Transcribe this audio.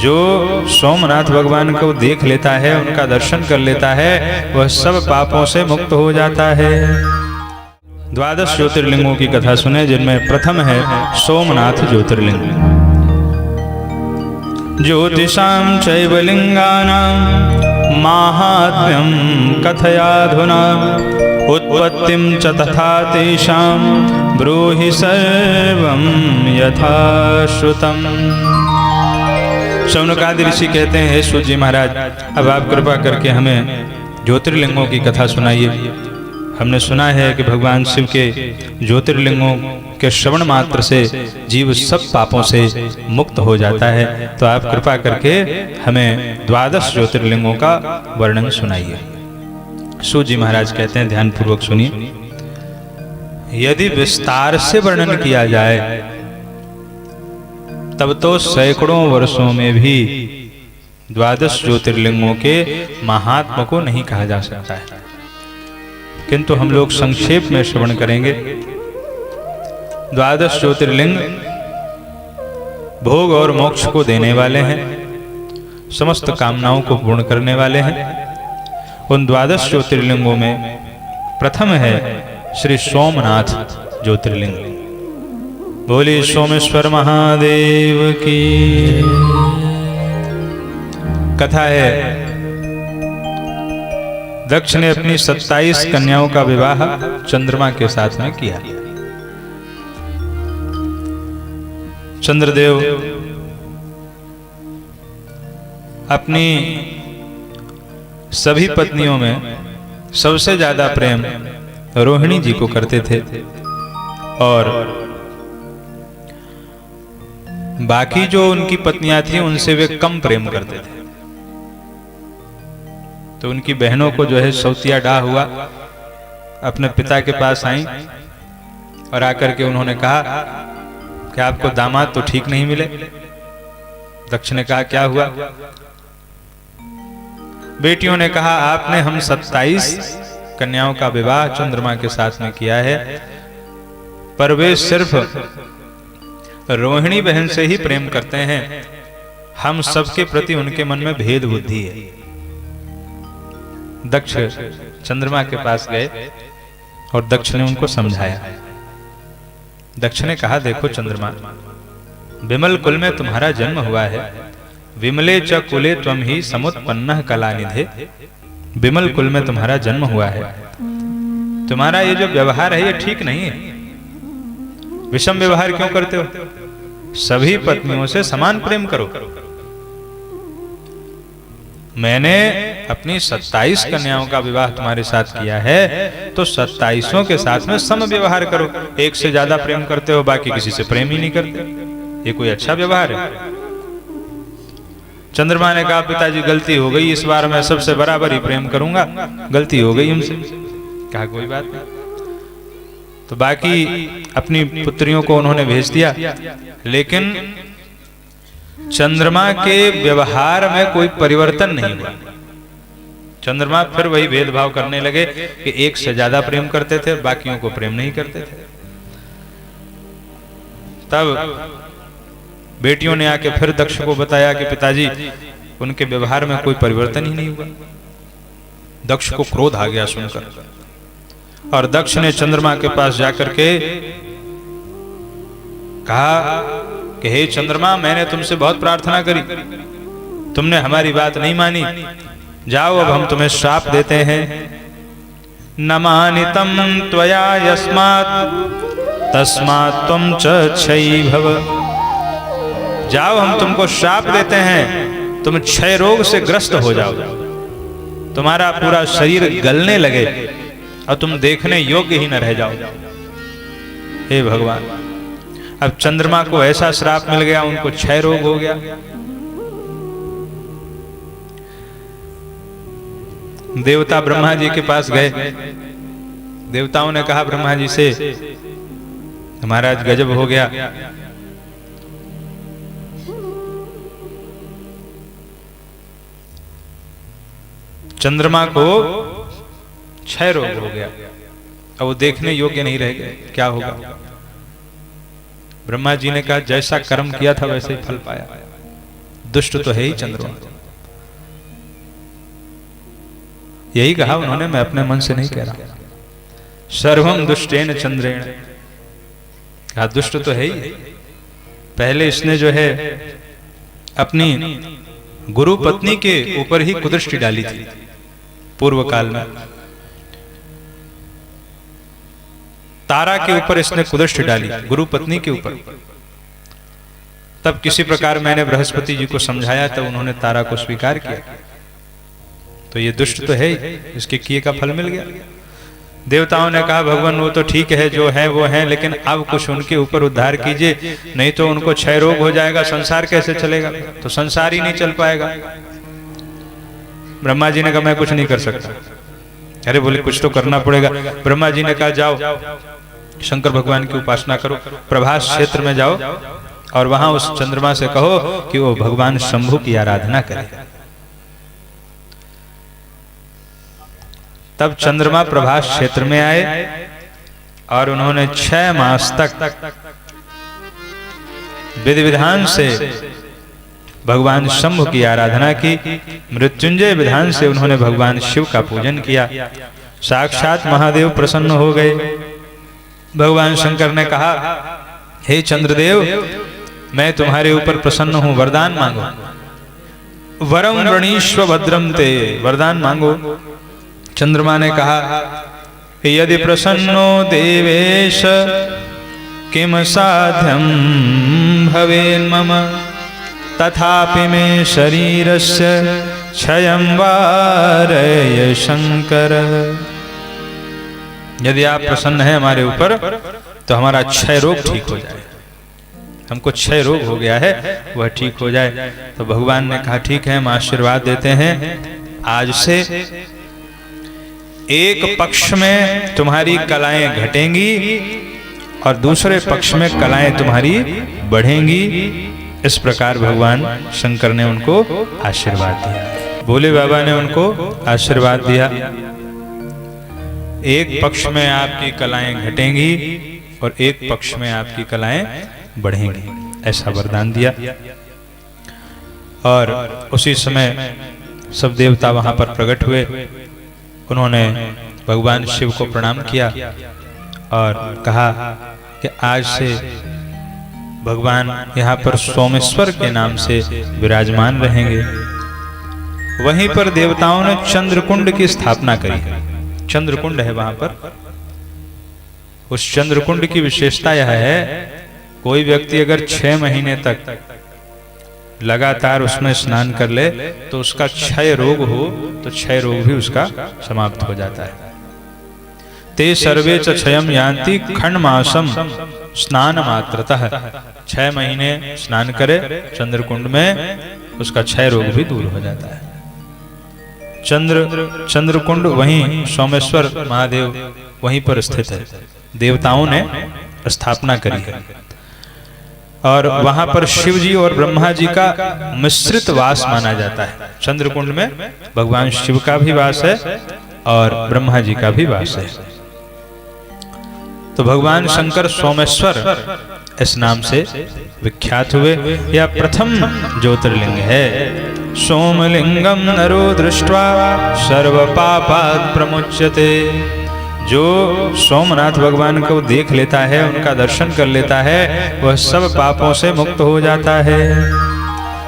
जो सोमनाथ भगवान को देख लेता है, उनका दर्शन कर लेता है, वह सब पापों से मुक्त हो जाता है। 12 ज्योतिर्लिंगों की कथा सुने, जिनमें प्रथम है सोमनाथ ज्योतिर्लिंग। ज्योतिषां चैव लिंगानां माहात्म्यं कथयाधुना उत्पत्तिं च तथा तेषां ब्रूहि सर्वं यथा श्रुतम्। शौनकादि ऋषि कहते हैं, हे सूत जी महाराज, अब आप कृपा करके हमें ज्योतिर्लिंगों की कथा सुनाइए। हमने सुना है कि भगवान शिव के ज्योतिर्लिंगों के श्रवण मात्र से जीव सब पापों से मुक्त हो जाता है, तो आप कृपा करके हमें 12 ज्योतिर्लिंगों का वर्णन सुनाइए। सूत जी महाराज कहते हैं, ध्यान पूर्वक सुनिए। यदि विस्तार से वर्णन किया जाए तब तो सैकड़ों वर्षों में भी 12 ज्योतिर्लिंगों के महात्मा को नहीं कहा जा सकता है, किंतु हम लोग संक्षेप में श्रवण करेंगे। 12 ज्योतिर्लिंग भोग और मोक्ष को देने वाले हैं, समस्त कामनाओं को पूर्ण करने वाले हैं। उन 12 ज्योतिर्लिंगों में प्रथम है श्री सोमनाथ ज्योतिर्लिंग। बोले सोमेश्वर महादेव की। कथा है, दक्ष ने अपनी 27 कन्याओं का विवाह चंद्रमा के साथ में किया। चंद्रदेव अपनी सभी पत्नियों में सबसे ज्यादा प्रेम रोहिणी जी को करते थे, और बाकी जो उनकी पत्नियां थी उनसे वे कम प्रेम करते थे। तो उनकी बहनों को जो है सौतिया डाह हुआ, अपने पिता के पास आई और आकर के उन्होंने कहा कि आपको दामाद तो ठीक नहीं मिले। दक्ष ने कहा, क्या हुआ? बेटियों ने कहा, आपने हम 27 कन्याओं का विवाह चंद्रमा के साथ में किया है, पर वे सिर्फ रोहिणी बहन से ही प्रेम करते हैं, हम सबके प्रति उनके मन में भेद बुद्धि है। दक्ष चंद्रमा के पास गए और दक्ष ने उनको समझाया। दक्ष ने कहा, देखो चंद्रमा, विमल कुल में तुम्हारा जन्म हुआ है, विमले च कुले त्वम ही समुत्पन्नः कलानिधे। विमल कुल में तुम्हारा जन्म हुआ है, तुम्हारा ये जो व्यवहार है ये ठीक नहीं है। विषम व्यवहार क्यों करते हो? सभी पत्नियों से समान प्रेम करो। मैंने अपनी 27 कन्याओं का विवाह तुम्हारे साथ किया है, तो 27 के साथ में सम व्यवहार करो। एक से ज्यादा प्रेम करते हो, बाकी किसी से प्रेम ही नहीं करते, ये कोई अच्छा व्यवहार है? चंद्रमा ने कहा, पिताजी गलती हो गई, इस बार मैं सबसे बराबर ही प्रेम करूंगा, गलती हो गई हमसे। कहा, कोई बात नहीं। तो बाकी अपनी पुत्रियों को उन्होंने भेज दिया, लेकिन चंद्रमा के व्यवहार में कोई परिवर्तन नहीं हुआ। चंद्रमा फिर वही भेदभाव करने लगे कि एक से ज्यादा प्रेम करते थे, बाकियों को प्रेम नहीं करते थे। तब बेटियों ने आके फिर दक्ष को बताया कि पिताजी, उनके व्यवहार में कोई परिवर्तन ही नहीं हुआ। दक्ष को क्रोध आ गया सुनकर, और दक्ष ने चंद्रमा के पास जाकर के कहा कि हे चंद्रमा, मैंने तुमसे बहुत प्रार्थना करी, तुमने हमारी बात नहीं मानी, जाओ अब हम तुम्हें श्राप देते हैं। न मानितं त्वया यस्मात् तस्मात् त्वं च क्षयी भव। जाओ हम तुमको श्राप देते हैं, तुम क्षय रोग से ग्रस्त हो जाओ, तुम्हारा पूरा शरीर गलने लगे और तुम देखने योग्य ही न रह जाओ। हे भगवान, अब चंद्रमा को ऐसा श्राप मिल गया, उनको क्षय रोग हो गया। देवता ब्रह्मा जी के पास गए। देवताओं ने कहा ब्रह्मा जी से, महाराज गजब हो गया, चंद्रमा को क्षय रोग हो गया, अब वो देखने योग्य नहीं रह गए, क्या होगा? ब्रह्मा जी ने कहा, जैसा कर्म किया था वैसे ही फल पाया। दुष्ट तो है ही चंद्रमा। यही कहा उन्होंने, मैं अपने मन से नहीं कह रहा। सर्वम दुष्टेन चंद्रेण, कहा दुष्ट तो है ही। पहले इसने जो है अपनी गुरु पत्नी के ऊपर ही कुदृष्टि डाली थी पूर्व काल में। तारा के ऊपर इसने कुदृष्टि डाली, गुरु पत्नी के ऊपर। तब किसी प्रकार मैंने बृहस्पति जी को समझाया, तब उन्होंने तारा को स्वीकार किया। तो ये दुष्ट तो है ही, इसके किए का फल मिल गया। देवताओं ने कहा भगवान वो तो ठीक है, जो है वो है, लेकिन अब कुछ उनके ऊपर उद्धार कीजिए, नहीं तो उनको क्षय रोग हो जाएगा, संसार कैसे चलेगा? तो संसार ही नहीं चल पाएगा। ब्रह्मा जी ने कहा मैं कुछ नहीं कर सकता। अरे बोले कुछ तो करना पड़ेगा। ब्रह्मा जी ने कहा जाओ शंकर भगवान की उपासना करो, प्रभास क्षेत्र में जाओ और वहां उस चंद्रमा से कहो कि वो भगवान शंभु की आराधना करे। तब चंद्रमा प्रभास क्षेत्र में आए और उन्होंने 6 मास तक विधि विधान से भगवान शंभु की आराधना की। मृत्युंजय विधान से उन्होंने भगवान शिव का पूजन किया। साक्षात महादेव प्रसन्न हो गए। भगवान शंकर ने कहा हे चंद्रदेव, मैं तुम्हारे ऊपर प्रसन्न हूं, वरदान मांगो। वरम वृणीष्व भद्रम ते, वरदान मांगो। चंद्रमा ने कहा यदि प्रसन्नो देवेश किम साध्यम भवेन् मम तथापि मे शरीरस्य क्षयं वारय शंकर। यदि आप प्रसन्न हैं हमारे ऊपर तो हमारा क्षय रोग ठीक हो जाए। हमको क्षय रोग हो गया है, वह ठीक हो जाए। तो भगवान ने कहा ठीक है, हम आशीर्वाद देते हैं, आज से एक पक्ष में तुम्हारी कलाएं घटेंगी और दूसरे पक्ष में कलाएं तुम्हारी बढ़ेंगी। इस प्रकार भगवान शंकर ने उनको आशीर्वाद दिया। भोले बाबा ने उनको आशीर्वाद दिया, एक पक्ष में आपकी कलाएं घटेंगी और एक पक्ष में आपकी कलाएं बढ़ेंगी, ऐसा वरदान दिया। और उसी समय सब देवता वहां पर प्रकट हुए। उन्होंने भगवान शिव को प्रणाम किया और कहा कि आज से भगवान यहाँ पर सोमेश्वर के नाम से विराजमान रहेंगे। वहीं पर देवताओं ने चंद्रकुंड की स्थापना करी। चंद्रकुंड है वहां पर। उस चंद्रकुंड की विशेषता यह है, कोई व्यक्ति अगर 6 महीने तक लगातार उसमें स्नान कर ले तो उसका क्षय रोग हो तो क्षय रोग भी उसका समाप्त हो जाता है। ते सर्वे च क्षयं यान्ति खण्डमासम स्नान मात्रतः। 6 महीने स्नान करे चंद्रकुंड में, उसका क्षय रोग भी दूर हो जाता है। चंद्रकुंड वहीं सोमेश्वर महादेव वहीं पर स्थित है। देवताओं ने स्थापना करी है और वहां पर शिव जी और ब्रह्मा जी का मिश्रित वास माना जाता है। चंद्रकुंड में भगवान शिव का भी वास है और ब्रह्मा जी का भी वास है। तो भगवान शंकर सोमेश्वर इस नाम से विख्यात हुए। यह प्रथम ज्योतिर्लिंग है। सोमलिंगम नरो दृष्ट्वा सर्व पापात् प्रमुच्यते। जो सोमनाथ भगवान को देख लेता है, उनका दर्शन कर लेता है, वह सब पापों से मुक्त हो जाता है।